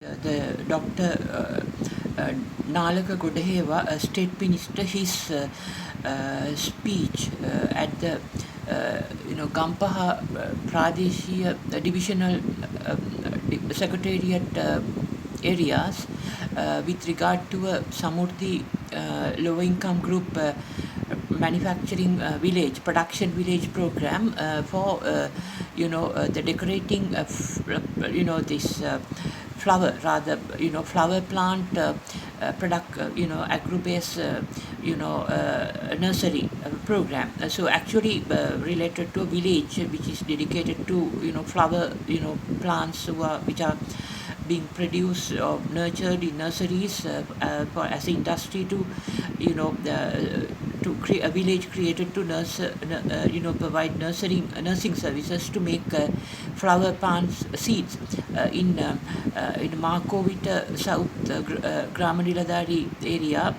The Dr. Nalaka Godahewa, State Minister, his speech at the Gampaha Pradeshiya Divisional Secretariat areas with regard to a Samurthi low income group manufacturing village production village program for the decorating this flower rather flower plant product agro-based nursery program. So actually related to a village which is dedicated to flower plants which are being produced or nurtured in nurseries for as an industry to to create a village created to provide nursing services to make flower plants seeds in Markovita South Gramaniladari area.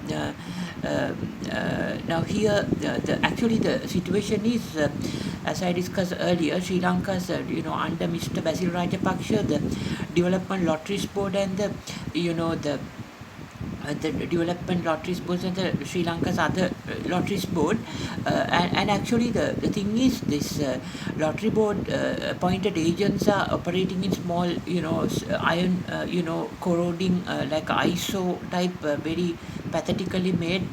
Now here actually the situation is as I discussed earlier, Sri Lanka's under Mr. Basil Rajapaksa, the development lotteries board and the development lotteries board and the Sri Lanka's other lotteries board and actually the thing is this lottery board appointed agents are operating in small iron corroding like ISO type very pathetically made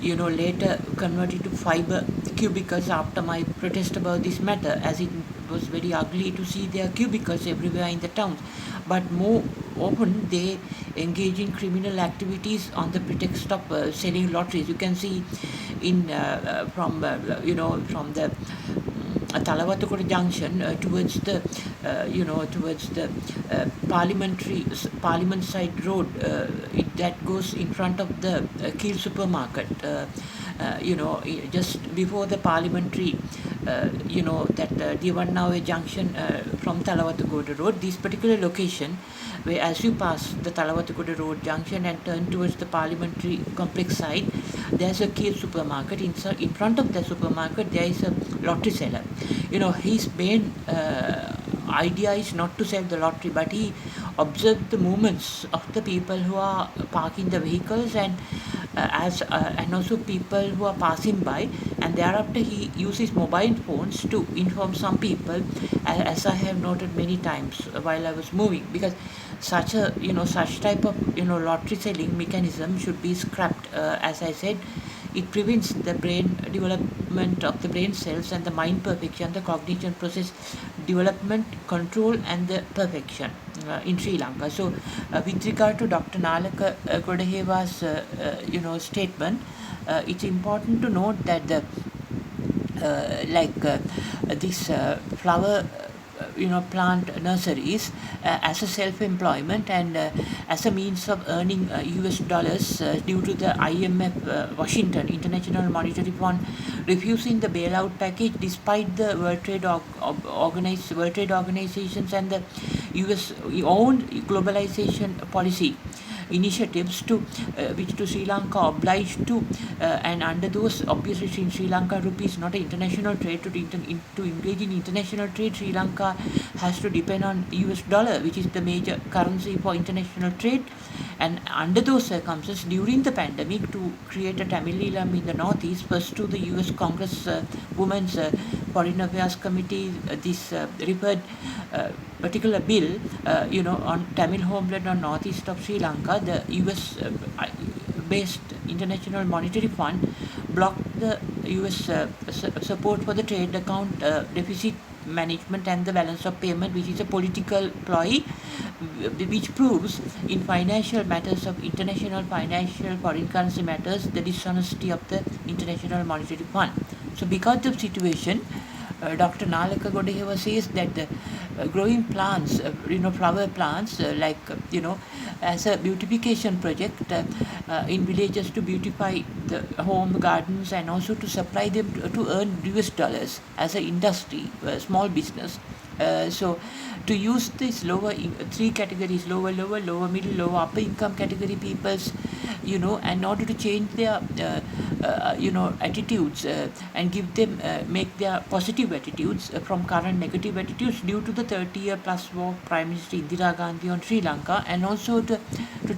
later converted to fiber cubicles after my protest about this matter, as it was very ugly to see their cubicles everywhere in the towns. But more often they engage in criminal activities on the pretext of selling lotteries. You can see in from the Talawatukoda junction towards the Parliament side road that goes in front of the Keel supermarket. Just before the parliamentary, that Divannawe junction from Talawatukoda road, this particular location, where as you pass the Talawatukoda road junction and turn towards the parliamentary complex side, there's a Keel supermarket. In front of the supermarket, there is a lottery seller. His main idea is not to sell the lottery, but he observed the movements of the people who are parking the vehicles and also people who are passing by, and thereafter he uses mobile phones to inform some people, as I have noted many times while I was moving, because such type of lottery selling mechanism should be scrapped. As I said, it prevents the brain development of the brain cells and the mind perfection, the cognition process development, control, and the perfection in Sri Lanka. So, with regard to Dr. Nalaka Godahewa's statement, it's important to note that this flower plant nurseries as a self-employment and as a means of earning US dollars due to the IMF Washington International Monetary Fund refusing the bailout package despite the World Trade Organizations and the US own globalization policy initiatives to which to Sri Lanka obliged to and under those obviously in Sri Lanka rupee is not an international trade. To engage in international trade, Sri Lanka has to depend on US dollar, which is the major currency for international trade. And under those circumstances, during the pandemic, to create a Tamil Eelam in the northeast, first to the US Congress Women's Foreign Affairs Committee, this referred particular bill, on Tamil homeland on northeast of Sri Lanka, the US based International Monetary Fund blocked the US support for the trade account deficit management and the balance of payment, which is a political ploy, which proves in financial matters of international financial foreign currency matters the dishonesty of the International Monetary Fund. So because of situation, Dr. Nalaka Godahewa says that the growing plants, flower plants, as a beautification project in villages to beautify the home gardens and also to supply them to earn US dollars as an industry, small business. So to use these three categories, lower, middle, lower, upper income category peoples, in order to change their attitudes, and give them make their positive attitudes from current negative attitudes due to the 30-year plus war Prime Minister Indira Gandhi on Sri Lanka, and also to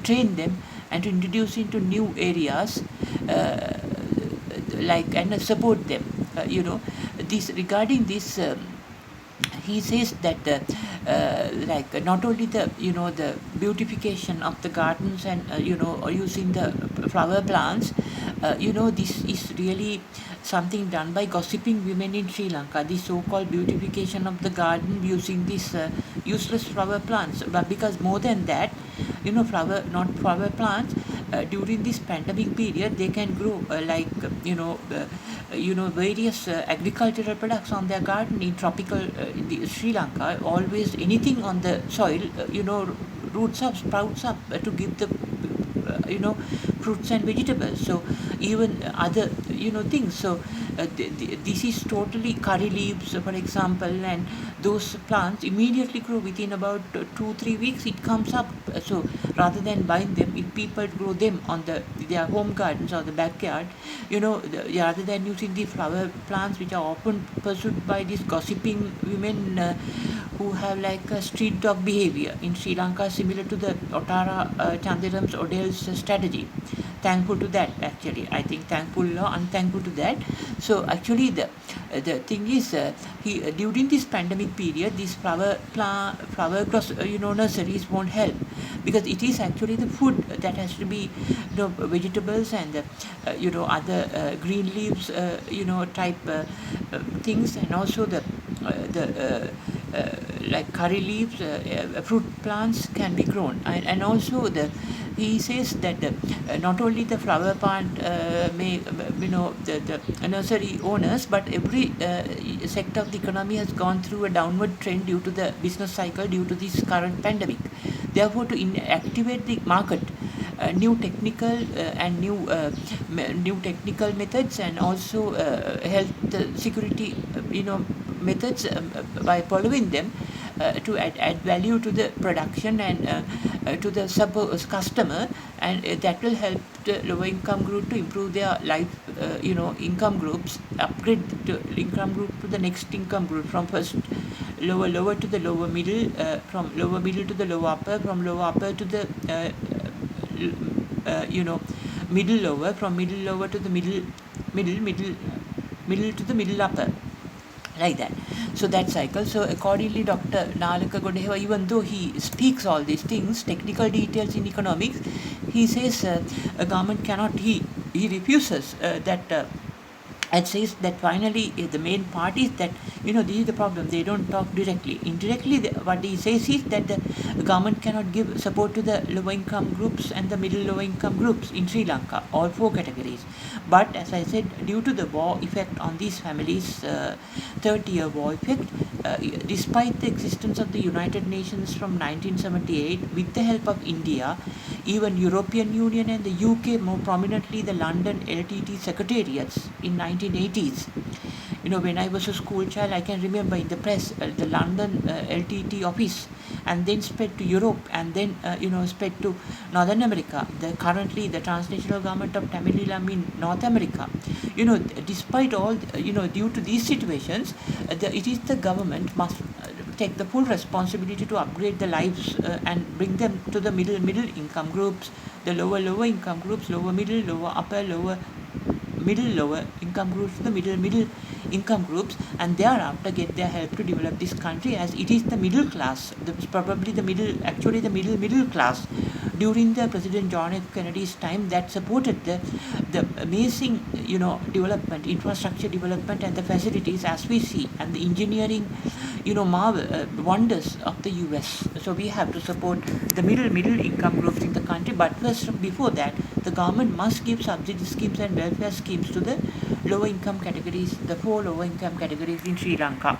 train them and to introduce into new areas, and support them. This regarding this. He says that not only the beautification of the gardens and or using the flower plants, this is really something done by gossiping women in Sri Lanka, the so-called beautification of the garden using these useless flower plants. But because more than that, not flower plants, during this pandemic period they can grow various agricultural products on their garden in tropical Sri Lanka. Always anything on the soil, roots up, sprouts up to give the fruits and vegetables. So even other things. So this is totally curry leaves, for example, and those plants immediately grow within about 2-3 weeks. It comes up. So rather than buying them, if people grow them on their home gardens or the backyard, rather than using the flower plants which are often pursued by these gossiping women who have like a street dog behavior in Sri Lanka, similar to the Otara Chandiram's Odell's strategy. Thankful to that, actually. I think thankful or unthankful to that. So actually, the thing is, during this pandemic period, these flower nurseries won't help, because it is actually the food that has to be vegetables and other green leaves type things, and also like curry leaves, fruit plants can be grown, and also he says that not only the flower plant the nursery owners, but every sector of the economy has gone through a downward trend due to the business cycle due to this current pandemic. Therefore, to activate the market, new technical and new technical methods, and also health security methods, by following them, to add value to the production and to the customer, and that will help the lower income group to improve their life, income groups, upgrade the income group to the next income group, from first lower to the lower middle, from lower middle to the lower upper, from lower upper to the middle lower, from middle lower to the middle to the middle upper, like that. So that cycle. So accordingly, Dr. Nalaka Godahewa, even though he speaks all these things, technical details in economics, he says a government cannot, he refuses that, and says that finally the main part is that this is the problem, they don't talk directly. Indirectly, what he says is that the government cannot give support to the lower income groups and the middle lower income groups in Sri Lanka, all four categories. But as I said, due to the war effect on these families, 30-year war effect, despite the existence of the United Nations from 1978, with the help of India, even European Union and the UK, more prominently the London LTT secretariats in 1980s. When I was a school child, I can remember in the press, the London LTT office, and then spread to Europe, and then spread to Northern America. Currently the transnational government of Tamil Eelam in North America. Despite all, due to these situations, it is the government must take the full responsibility to upgrade the lives and bring them to the middle income groups, the lower income groups, lower middle, lower upper, lower middle, lower income groups, to the middle income groups, and thereafter get their help to develop this country, as it is the middle class, probably the middle class during the President John F. Kennedy's time, that supported the amazing development, infrastructure development, and the facilities as we see, and the engineering marvel, wonders of the US. So we have to support the middle income groups in the country, but first, before that, the government must give subsidy schemes and welfare schemes to the lower income categories, the four lower income categories in Sri Lanka.